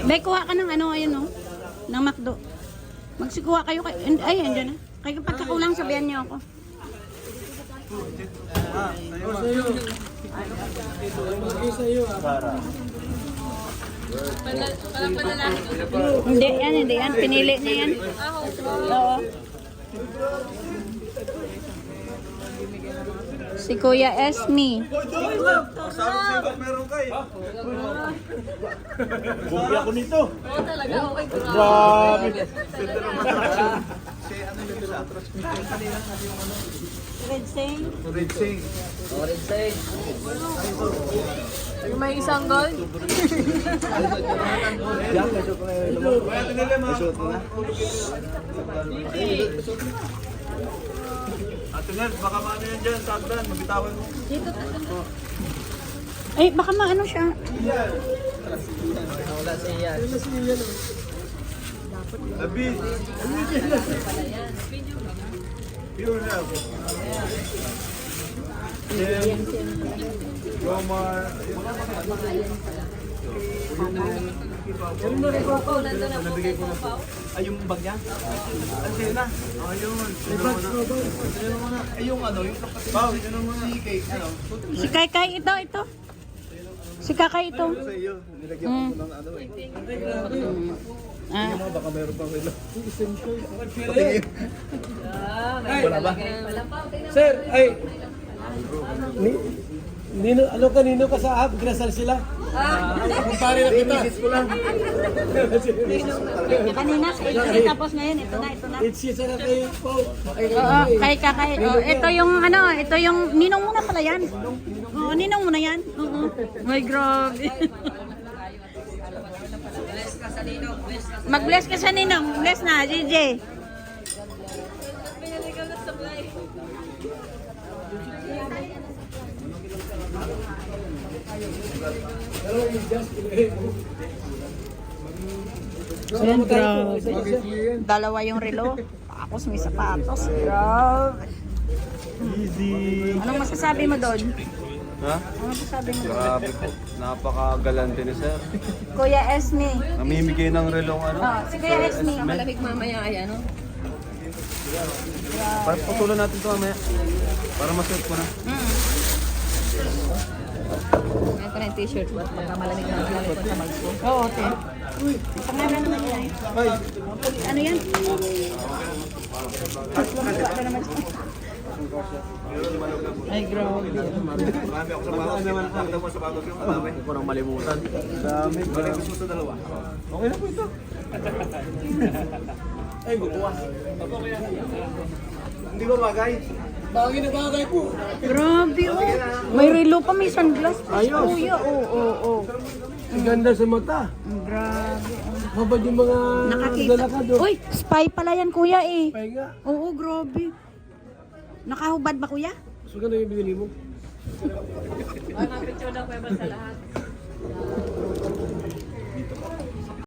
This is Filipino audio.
Bay, kuha ka ng ano, ayun no? Ng McDo. Magsikuha kayo. Ay, andyan na. Kaya pagkakulang, sabihan niyo ako. Hindi yan. Pinili niya yan. Oo. Si Kuya Esme. Bugi ako nito. Oo talaga, okay. Grabe. Red Sing. May isang gold. Ate Nels, baka maano yan dyan sa agdan, mabitawan mo. Ay, baka maano siya. Labi. Pure na. Romar. Nabigay ko na. Ay, yung bag niya? Andiyan na. Ayun. Ay, yung ano, yung kapatid. Bao, yun ang mga cake. Ano? Si Kaikai, ito. Si Kakay ito. Sa iyo, nilagyan ko ng ano eh. Ah, Baka meron pang relo. Wala ba? Sir, ay. Nino, ano kanino ka sa app? Ginasal sila? Kumpare na kita. kanina, tapos ngayon, ito na. It's yes na kayo po. Oo, kay Kakay. Oh, ito yung, ninong muna pala yan. Oo, ninong muna yan. Oo. May grabe. Mag-bless ka sa ninong. Bless na, JJ. Ayan, grabe. Dalawa yung relo. Tapos may sapatos. Grabe. Easy. Anong masasabi mo doon? Ha? Anong masasabi mo? Grabe po. Napakagalante ni sir. Kuya Esme. Namimigay ng relong ano. Oh, si Kuya Esme. Malamig mamaya ay ano? Para putulan natin ito mamaya. Para masuot ko na. Ngayon ko na yung t-shirt mo. Pagka malamig na malamig ko sa bags ko. Oo, te. Pangalan naman yan. Ano yan? Ay, grabe. Marami ako sa bago. Nakita mo sa bago yung marami. Hindi ko nang malimutan. Dami. Balik ko sa dalawa. Okay na po ito. Ay, bukuha. Hindi ba bagay? Bagay na bagay po. Grabe, oh. May relo pa, may sunglass pa. Ayos. Kuya, oo. Ang ganda sa mata. Grabe. Habang yung mga Nakakita. lalakad. Uy, spy pala yan, kuya eh. Ay nga. Oo, grabe. Nakahubad ba, kuya? So, gano'n yung binili mo? Ang picture na kuya ba sa lahat?